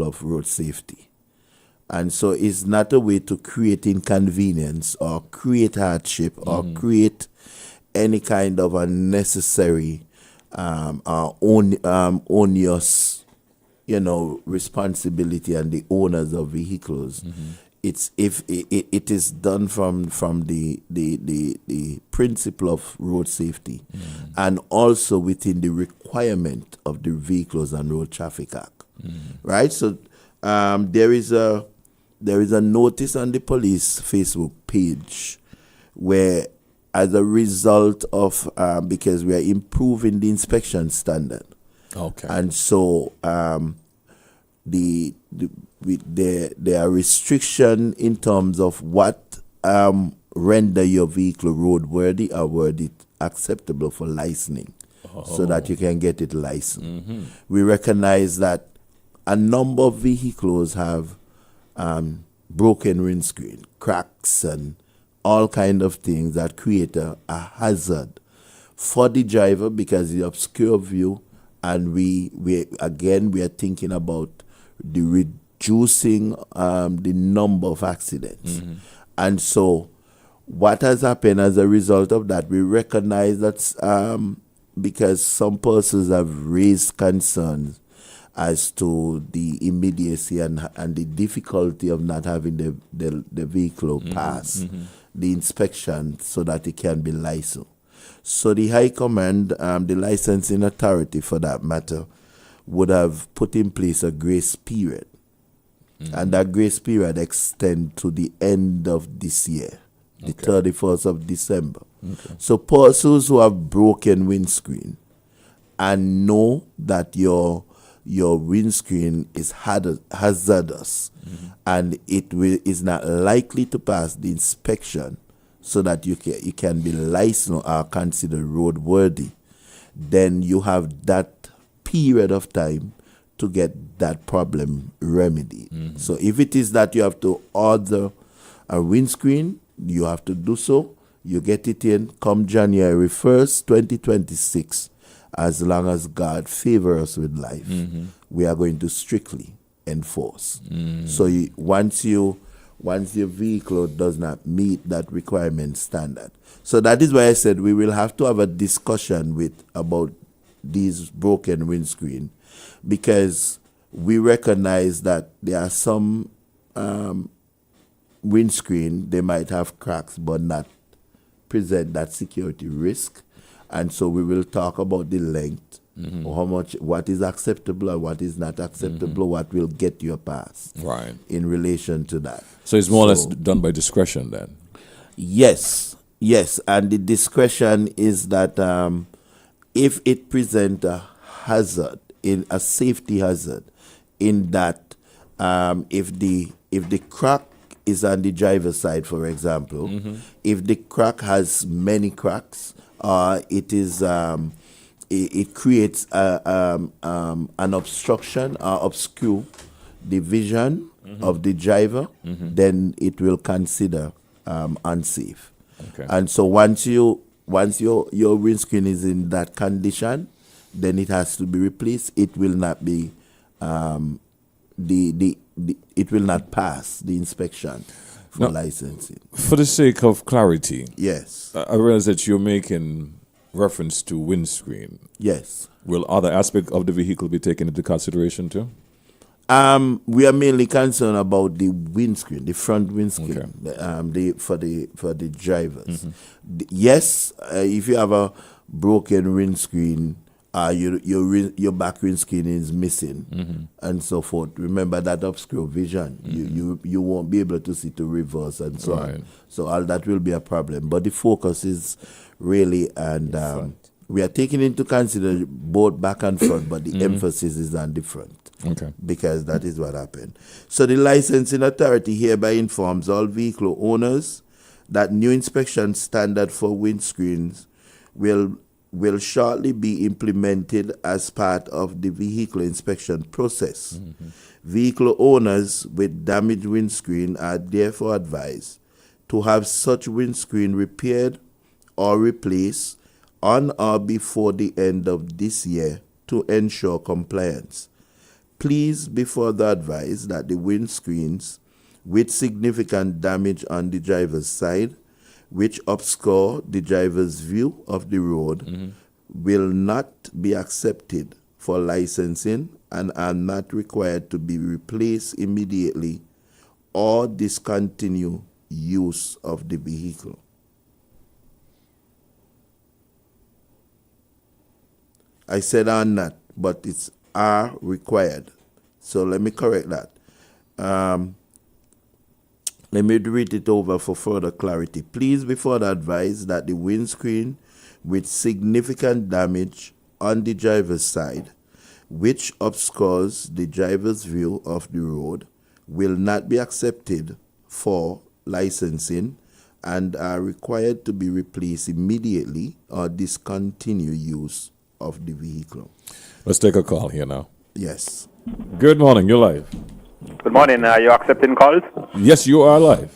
of road safety. And so it's not a way to create inconvenience or create hardship or create any kind of unnecessary onerous, responsibility on the owners of vehicles. It's if it is done from the principle of road safety, and also within the requirement of the Vehicles and Road Traffic Act, right? So there is a notice on the police Facebook page where, as a result of because we are improving the inspection standard, and so there are restrictions in terms of what render your vehicle roadworthy or worthy acceptable for licensing, so that you can get it licensed. We recognize that a number of vehicles have broken windscreen, cracks, and all kind of things that create a hazard for the driver because the obscure view, and we are thinking about the reducing the number of accidents. And so what has happened as a result of that, we recognize that because some persons have raised concerns as to the immediacy and the difficulty of not having the vehicle pass the inspection so that it can be licensed. So the High Command, the licensing authority for that matter, would have put in place a grace period. And that grace period extends to the end of this year, the 31st of December. So persons who have broken windscreen and know that your windscreen is hazardous and it is not likely to pass the inspection so that you can be licensed or considered roadworthy, then you have that period of time to get that problem remedied. So if it is that you have to order a windscreen, you have to do so. You get it in come January 1st, 2026. As long as God favors us with life, we are going to strictly enforce. So once your vehicle does not meet that requirement standard. So that is why I said we will have to have a discussion about these broken windscreen, because we recognize that there are some windscreen, they might have cracks but not present that security risk. And so we will talk about the length, or how much, what is acceptable and what is not acceptable, what will get you a pass. Right. In relation to that. So it's more or less done by discretion then? Yes. And the discretion is that if it presents a hazard, in a safety hazard, in that if the crack is on the driver's side, for example, if the crack has many cracks, it creates an obstruction or obscure the vision of the driver, then it will consider unsafe. And so once your windscreen is in that condition, then it has to be replaced. It will not be it will not pass the inspection for licensing. For the sake of clarity, yes, I realize that you're making reference to windscreen. Yes. Will other aspects of the vehicle be taken into consideration too? We are mainly concerned about the windscreen, the front windscreen, for the drivers. Yes, if you have a broken windscreen, your back windscreen is missing, and so forth. Remember that obscure vision. You won't be able to see to reverse and so on. So all that will be a problem. But the focus is really, and we are taking into consideration both back and front, but the emphasis is on the front. Because that is what happened. So the licensing authority hereby informs all vehicle owners that new inspection standard for windscreens will shortly be implemented as part of the vehicle inspection process. Vehicle owners with damaged windscreen are therefore advised to have such windscreen repaired or replaced on or before the end of this year to ensure compliance. Please be further advised that the windscreens with significant damage on the driver's side, which obscure the driver's view of the road, will not be accepted for licensing and are not required to be replaced immediately or discontinue use of the vehicle. I said are not, but it's are required. So let me correct that. Let me read it over for further clarity. Please be further advised that the windscreen with significant damage on the driver's side, which obscures the driver's view of the road, will not be accepted for licensing and are required to be replaced immediately or discontinue use of the vehicle. Let's take a call here now. Yes. Good morning. You're live. Good morning. Are you accepting calls? Yes, you are live.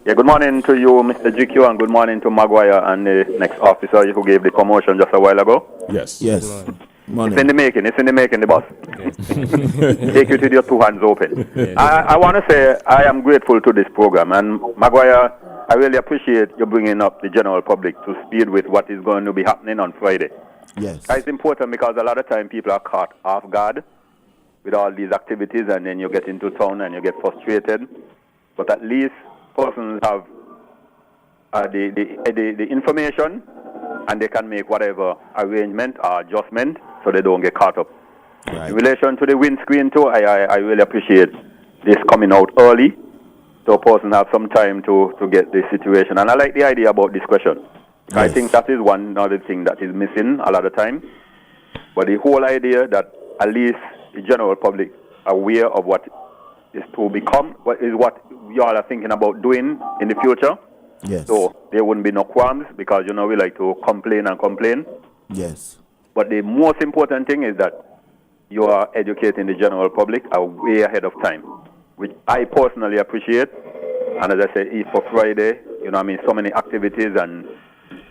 Yeah, good morning to you, Mr. GQ, and good morning to Maguire and the next officer who gave the promotion just a while ago. Yes. Yes. Morning. It's in the making. It's in the making, the boss. Okay. Take it with your two hands open. Yeah. I want to say I am grateful to this program. And Maguire, I really appreciate you bringing up the general public to speed with what is going to be happening on Friday. Yes. It's important because a lot of time people are caught off guard with all these activities, and then you get into town and you get frustrated. But at least persons have the information, and they can make whatever arrangement or adjustment so they don't get caught up. Right. In relation to the windscreen too, I really appreciate this coming out early so a person have some time to get the situation. And I like the idea about discretion. Yes. I think that is one other thing that is missing a lot of time. But the whole idea that at least the general public are aware of what is to become, what you all are thinking about doing in the future. Yes. So there wouldn't be no qualms because, we like to complain and complain. Yes. But the most important thing is that you are educating the general public way ahead of time, which I personally appreciate. And as I say, for Friday, so many activities, and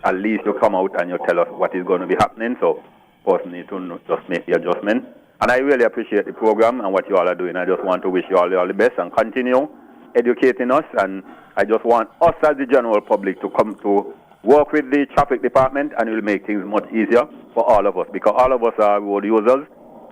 at least you come out and you tell us what is going to be happening. So personally to just make the adjustment. And I really appreciate the program and what you all are doing. I just want to wish you all the best and continue educating us. And I just want us as the general public to come to work with the traffic department, and it will make things much easier for all of us, because all of us are road users,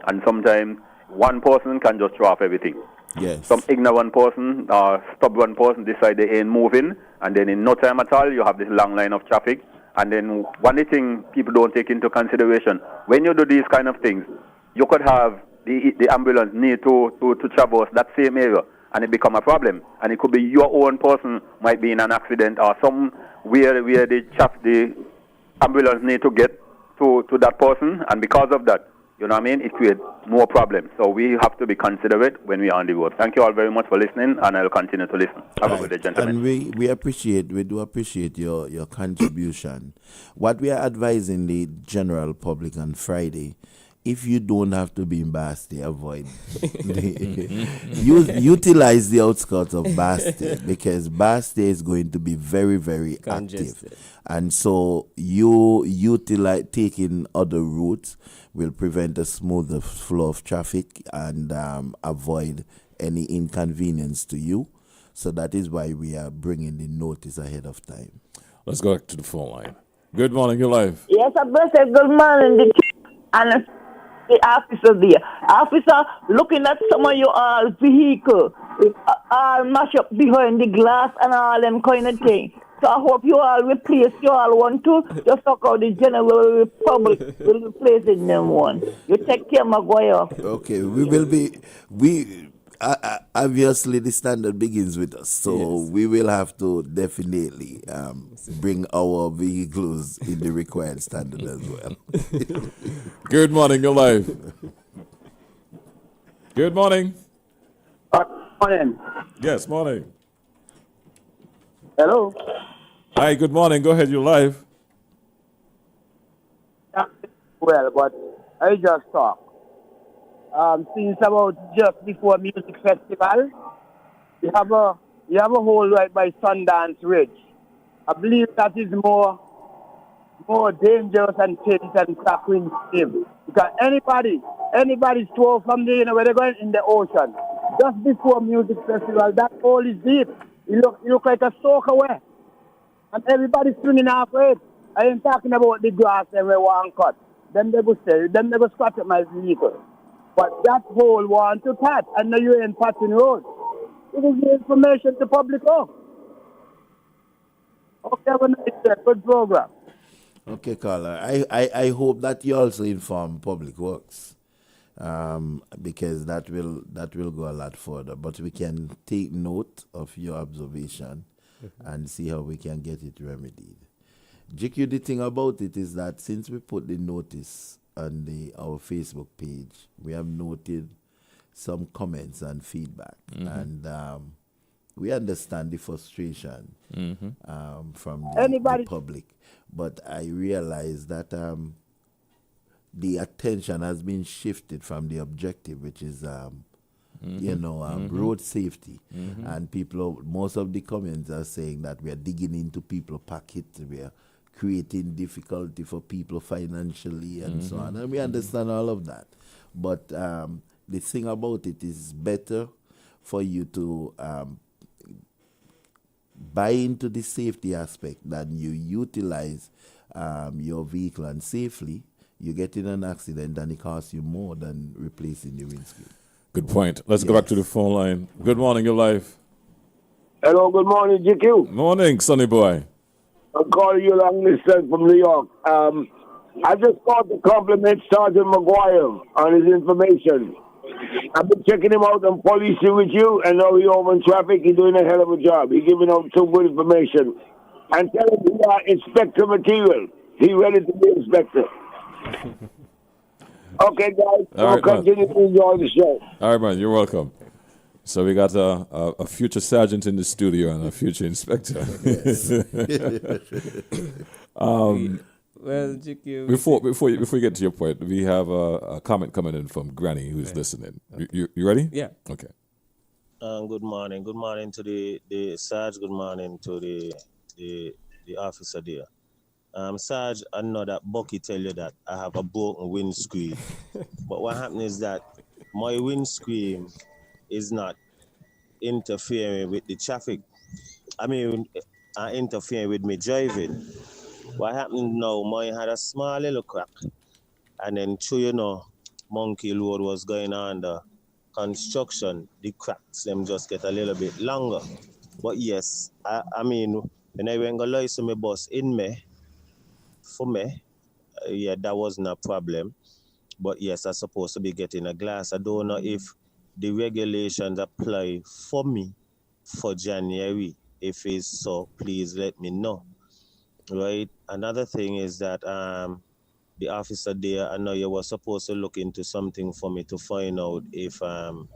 and sometimes one person can just throw off everything. Yes. Some ignorant person or stubborn person decide they ain't moving, and then in no time at all you have this long line of traffic. And then one thing people don't take into consideration, when you do these kind of things, you could have the ambulance need to traverse that same area, and it become a problem. And it could be your own person might be in an accident or some where the ambulance need to get to that person, and because of that, it creates more problems. So we have to be considerate when we are on the road. Thank you all very much for listening, and I'll continue to listen. Have a good day, gentlemen. And we do appreciate your contribution. What we are advising the general public on Friday, if you don't have to be in Basti, avoid. Utilize the outskirts of Basti, because Basti is going to be very, very active. And so you taking other routes will prevent a smoother flow of traffic and avoid any inconvenience to you. So that is why we are bringing the notice ahead of time. Let's go back to the phone line. Good morning, you're live. Yes, I say good morning. And the officer there. Officer looking at some of your vehicle, all mash up behind the glass and all them kind of things. So I hope you all replace you all one too. Just talk about the general public will replace in them one. You take care, Maguire. Okay, we will be obviously the standard begins with us, so yes, we will have to definitely bring our vehicles in the required standard as well. Good morning, you're live. Good morning. Morning. Yes, morning. Hello. Hi, good morning. Go ahead, you're live. Well, but I just talk. Since about just before music festival, you have a hole right by Sundance Ridge. I believe that is more dangerous and tense and tackling him. Because anybody stroll from the, where they're going in the ocean, just before music festival, that hole is deep. You look like a soak away. And everybody's swinging halfway. I ain't talking about the grass everyone cut. Them they go stay, them they go scratch up my vehicle. But that hole want to patch, and now you ain't patching road. It is the information to public. Okay, have a nice day. Good program. Okay, caller. I hope that you also inform Public Works, because that will go a lot further. But we can take note of your observation and see how we can get it remedied. GQ, the thing about it is that since we put the notice on our Facebook page, we have noted some comments and feedback, and we understand the frustration from the public. But I realize that the attention has been shifted from the objective, which is road safety, and most of the comments are saying that we are digging into people's pockets, we are creating difficulty for people financially and so on, and we understand all of that. But the thing about it is better for you to buy into the safety aspect than you utilize your vehicle and safely you get in an accident and it costs you more than replacing the windscreen. Good point. Let's go back to the phone line. Good morning, your life. Hello, good morning, GQ. Morning, Sonny boy. I'm calling you long distance from New York. I just called to compliment Sergeant McGuire on his information. I've been checking him out on policing with you, and now he's over in traffic. He's doing a hell of a job. He's giving out some good information. And tell him we are inspector material. He's ready to be inspector. Okay, guys. I'll continue to enjoy the show. All right, man. You're welcome. So we got a future sergeant in the studio and a future inspector. Well, GQ. Before you get to your point, we have a comment coming in from Granny who's listening. Okay. You ready? Yeah. Okay. Good morning. Good morning to the Sarge. Good morning to the officer there. Sarge, I know that Bucky tell you that I have a broken windscreen. But what happened is that my windscreen is not interfering with the traffic. I mean, interfering with me driving. What happened now, mine had a small little crack. And then Monkey Road was going under construction. The cracks, them just get a little bit longer. But yes, I mean, when I went to license my bus in me, for me, that wasn't a problem. But yes, I'm supposed to be getting a glass. I don't know if the regulations apply for me for January. If it's so, please let me know. Right. Another thing is that the officer there, I know you were supposed to look into something for me to find out if you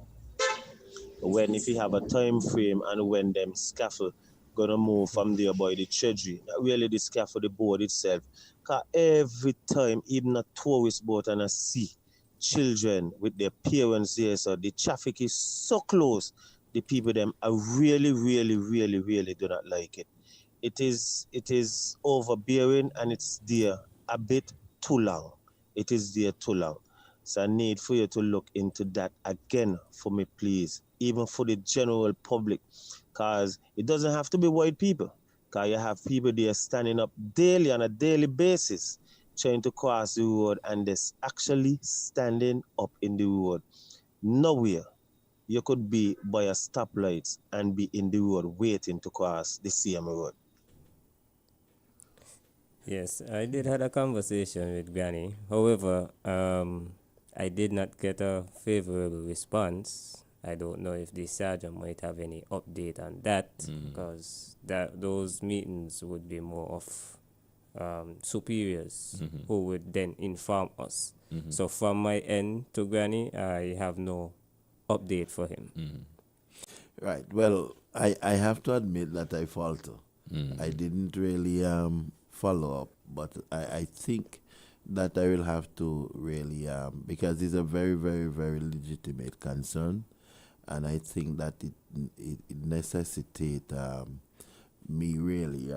have a time frame and when them scaffold gonna move from there by the treasury. Not really the scaffold, the board itself. Cause every time, even a tourist boat and I see children with their parents there, so the traffic is so close. The people them are really, really, really, really do not like it. It is overbearing and it's there a bit too long. It is there too long. So I need for you to look into that again for me, please. Even for the general public. Because it doesn't have to be white people. Because you have people there standing up daily on a daily basis trying to cross the road and they're actually standing up in the road. Nowhere you could be by a stoplight and be in the road waiting to cross the same road. Yes, I did have a conversation with Granny. However, I did not get a favorable response. I don't know if the sergeant might have any update on that, because those meetings would be more of superiors who would then inform us. So from my end to Granny, I have no update for him. Right. Well, I have to admit that I falter. I didn't really follow up, but I think that I will have to really, because it's a very, very, very legitimate concern, and I think that it necessitates me really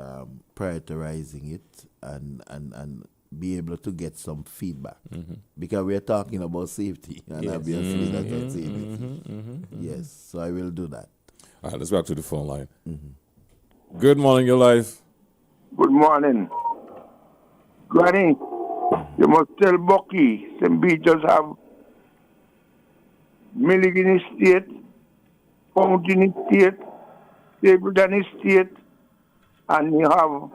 prioritizing it and be able to get some feedback because we're talking about safety, and obviously that's a safety. Yes, so I will do that. All right, let's go back to the phone line. Good morning, your life. Good morning. Granny, you must tell Bucky St. Peters have Milligan Estate, Fountain Estate, Stapleton Estate, and you have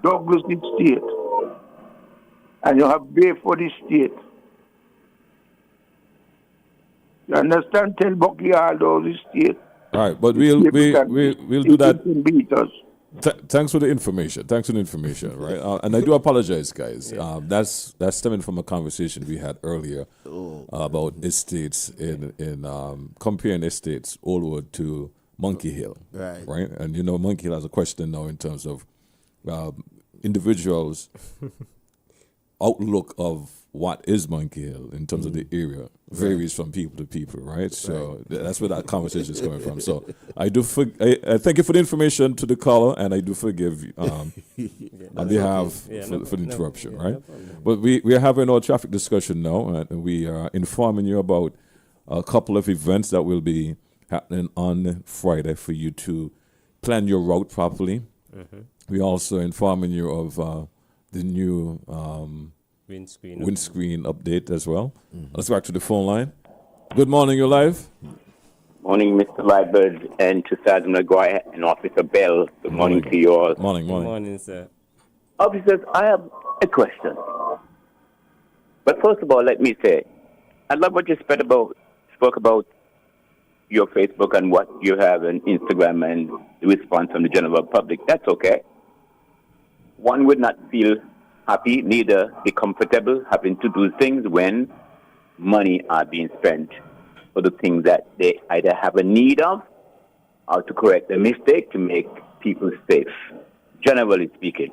Douglas Estate, and you have Bayford Estate. You understand? Tell Bucky all those estates. All right, but we'll do that. Thanks for the information. Right, and I do apologize, guys. That's stemming from a conversation we had earlier about estates in comparing estates Oldwood to Monkey Hill. Right, and you know Monkey Hill has a question now in terms of individuals' outlook of what is Monkey Hill in terms of the area varies from people to people, right? So that's where that conversation is coming from. So I thank you for the information to the caller, and I do forgive on behalf for the interruption, right? But we are having our traffic discussion now, and we are informing you about a couple of events that will be happening on Friday for you to plan your route properly. We're also informing you of the new windscreen update as well. Let's go back to the phone line. Good morning, you're live. Morning, Mr. Lightbird, and to Sergeant McGuire and Officer Bell. Good morning to you all. Morning. Good morning, sir. Officers, I have a question. But first of all, let me say, I love what you spoke about your Facebook and what you have on Instagram and the response from the general public. That's okay. One would not feel happy, neither be comfortable having to do things when money are being spent for the things that they either have a need of or to correct a mistake to make people safe, generally speaking.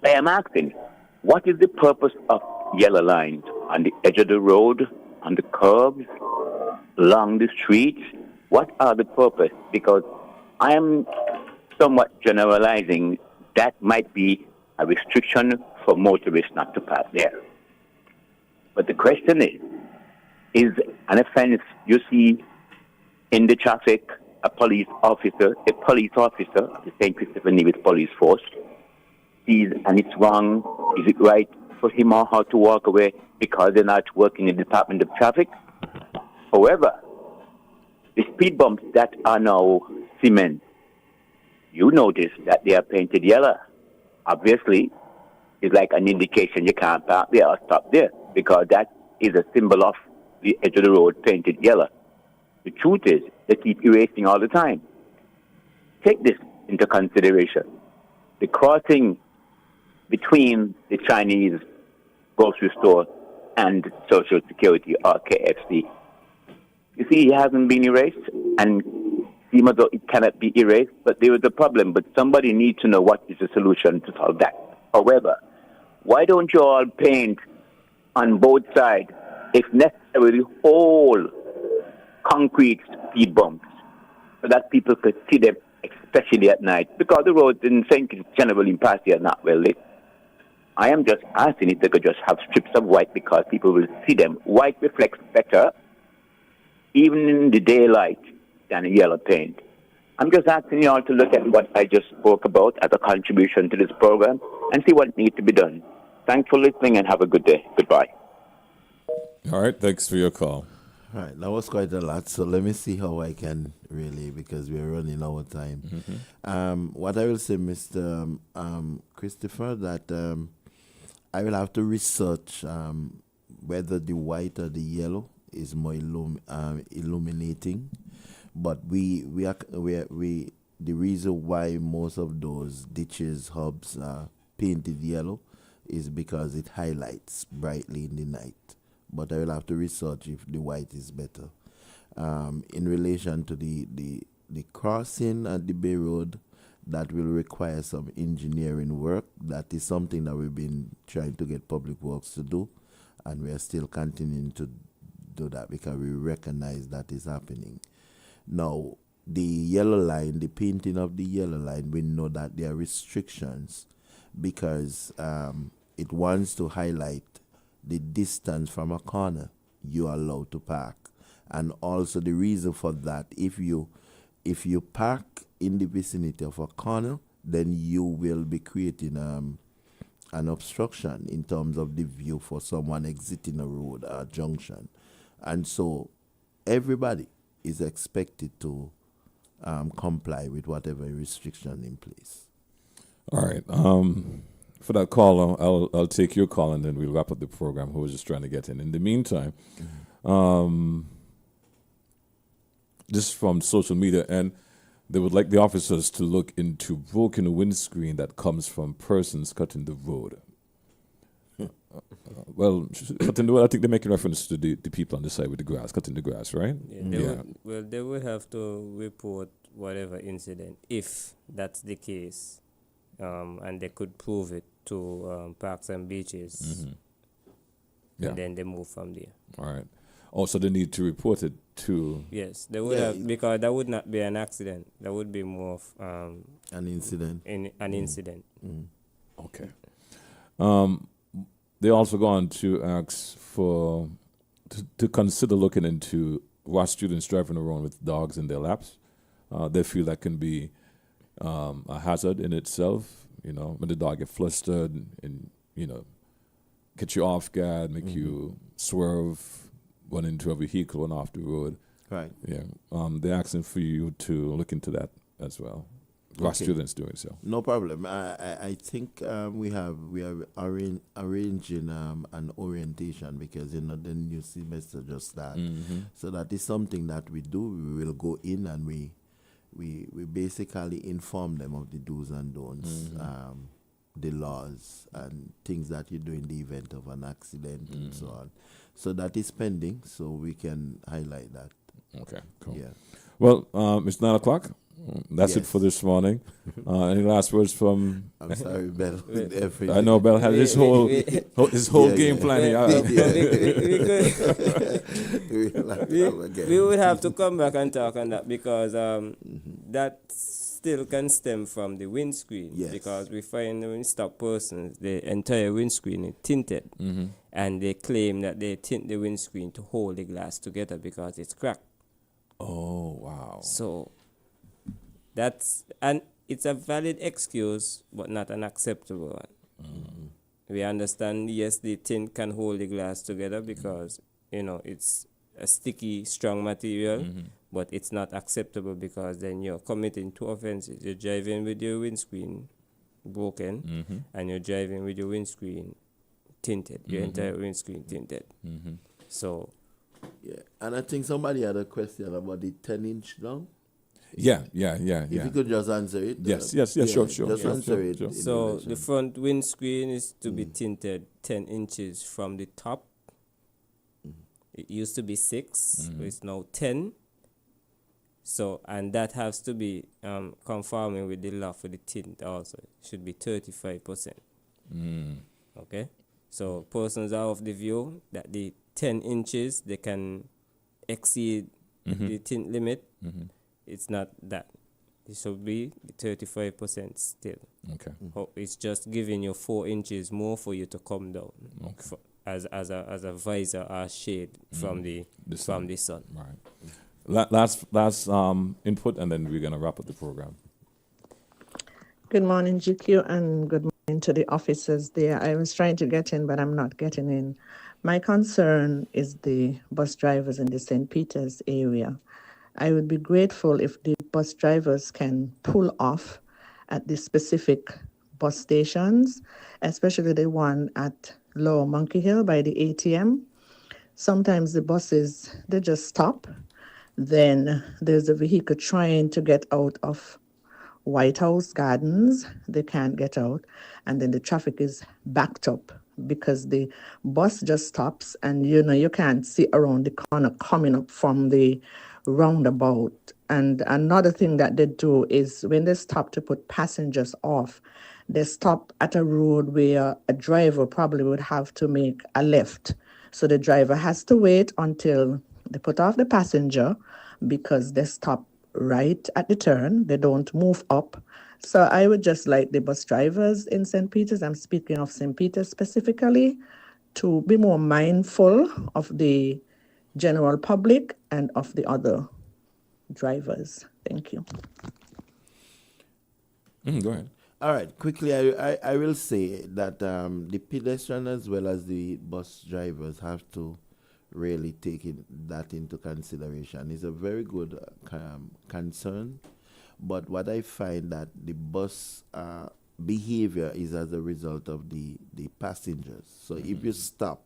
I am asking, what is the purpose of yellow lines on the edge of the road, on the curbs, along the streets? What are the purpose? Because I am somewhat generalizing that might be a restriction for motorists not to pass there. But the question is an offense you see in the traffic, a police officer of the St. Christopher Nevis Police Force sees and it's wrong, is it right for him or her to walk away because they're not working in the Department of Traffic? However, the speed bumps that are now cement, you notice that they are painted yellow. Obviously, it's like an indication you can't park there or stop there because that is a symbol of the edge of the road painted yellow. The truth is, they keep erasing all the time. Take this into consideration. The crossing between the Chinese grocery store and Social Security or KFC, you see, it hasn't been erased, and seems as though it cannot be erased, but there is a problem, but somebody needs to know what is the solution to solve that. However, why don't you all paint on both sides, if necessary, whole concrete speed bumps, so that people could see them, especially at night, because the roads in St. Kitts generally in Passy are not well lit. I am just asking if they could just have strips of white because people will see them. White reflects better, even in the daylight, than a yellow paint. I'm just asking you all to look at what I just spoke about as a contribution to this program and see what needs to be done. Thanks for listening and have a good day. Goodbye. All right, thanks for your call. All right, that was quite a lot. So let me see how I can really, because we're running out of time. What I will say, Mr. Christopher, that I will have to research whether the white or the yellow is more illuminating. But the reason why most of those ditches, hubs are painted yellow is because it highlights brightly in the night. But I will have to research if the white is better. In relation to the crossing at the Bay Road, that will require some engineering work. That is something that we've been trying to get Public Works to do, and we are still continuing to do that because we recognize that is happening. Now, the yellow line, the painting of the yellow line, we know that there are restrictions because it wants to highlight the distance from a corner you are allowed to park. And also the reason for that, if you park in the vicinity of a corner, then you will be creating an obstruction in terms of the view for someone exiting a road or junction. And so everybody is expected to comply with whatever restriction in place. All right. For that caller, I'll take your call and then we'll wrap up the program. Who was just trying to get in. In the meantime, this is from social media, and they would like the officers to look into broken windscreen that comes from persons cutting the road. Well, cutting the road, I think they're making reference to the people on the side with the grass, cutting the grass, right? They would have to report whatever incident, if that's the case, and they could prove it to Parks and Beaches, and then they move from there. All right. Also, they need to report it to... Yes, they would have, because that would not be an accident. That would be more of... an incident. An incident. Okay. They also go on to ask for... to consider looking into why students driving around with dogs in their laps. They feel that can be a hazard in itself, when the dog gets flustered and, get you off guard, make you swerve, run into a vehicle and off the road. Right. Yeah. They're asking for you to look into that as well. Why students doing so? No problem. I think we are arranging an orientation because the new semester just started. So that is something that we do. We will go in and we basically inform them of the do's and don'ts, the laws and things that you do in the event of an accident and so on. So that is pending, so we can highlight that. Okay, cool. Yeah. Well, it's 9 o'clock. That's it for this morning. Any last words from... I'm sorry, Bell. I know Bell had his whole game plan here. We would have to come back and talk on that because that still can stem from the windscreen. Yes. Because we find when we stop persons, the entire windscreen is tinted. And they claim that they tint the windscreen to hold the glass together because it's cracked. Oh, wow. So... it's a valid excuse, but not an acceptable one. We understand, yes, the tint can hold the glass together because, it's a sticky, strong material, but it's not acceptable because then you're committing two offenses. You're driving with your windscreen broken, and you're driving with your windscreen tinted, your entire windscreen tinted. So... Yeah, and I think somebody had a question about the 10-inch long. Yeah. If you could just answer it. Yes, sure. Just answer it. Sure. So the front windscreen is to be tinted 10 inches from the top. It used to be 6, so it's now 10. So, and that has to be conforming with the law for the tint also. It should be 35%. Okay? So persons are of the view that the 10 inches, they can exceed the tint limit. It's not that. It should be 35% still. Okay. It's just giving you 4 inches more for you to come down. Okay. As a visor or shade from the sun. Right. Last input, and then we're gonna wrap up the program. Good morning, GQ, and good morning to the officers there. I was trying to get in, but I'm not getting in. My concern is the bus drivers in the St. Peter's area. I would be grateful if the bus drivers can pull off at the specific bus stations, especially the one at Lower Monkey Hill by the ATM. Sometimes the buses, they just stop. Then there's a vehicle trying to get out of White House Gardens. They can't get out. And then the traffic is backed up because the bus just stops and, you can't see around the corner coming up from the roundabout. And another thing that they do is when they stop to put passengers off, they stop at a road where a driver probably would have to make a left. So the driver has to wait until they put off the passenger because they stop right at the turn. They don't move up. So I would just like the bus drivers in St. Peter's, I'm speaking of St. Peter's specifically, to be more mindful of the general public and of the other drivers. Thank you. Go ahead. All right, quickly, I will say that the pedestrian as well as the bus drivers have to really take that into consideration. It's a very good concern, but what I find that the bus behavior is as a result of the passengers. So if you stop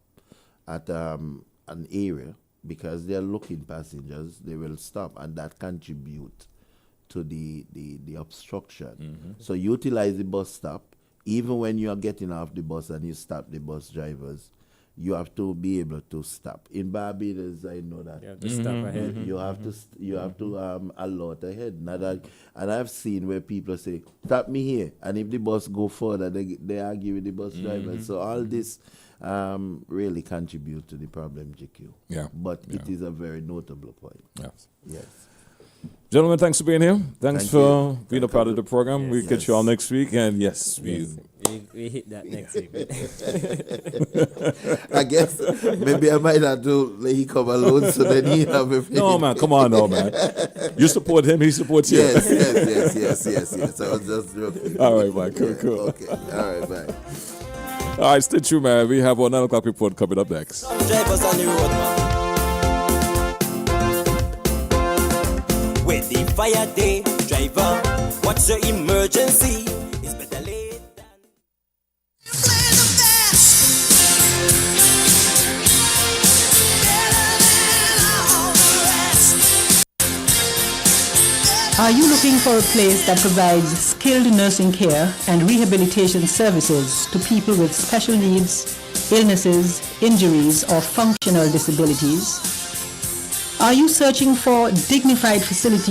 at an area because they're looking passengers, they will stop, and that contribute to the obstruction. So utilize the bus stop. Even when you are getting off the bus and you stop the bus drivers, you have to be able to stop. In Barbados, I know that You have to stop ahead. you have to allot ahead. Not that, and I've seen where people say, "Stop me here," and if the bus go further, they argue with the bus driver. So all this really contribute to the problem, GQ. Yeah. But it is a very notable point. Yes. Yes. Gentlemen, thanks for being here. Thanks Thank for you. being a part of the program. Yes. We'll catch you all next week. And yes, We hit that next week. I guess maybe I might have to let he come alone so then he have everything. No, man, come on, no, man. You support him, he supports you. Yes. I was just joking. All right, man. Cool. Okay. All right, bye. All right, stay tuned, man. We have our 9 o'clock report coming up next. Drivers on the road, man. With the fire day, driver, what's your emergency? It's better late than... Are you looking for a place that provides skilled nursing care and rehabilitation services to people with special needs, illnesses, injuries, or functional disabilities? Are you searching for dignified facilities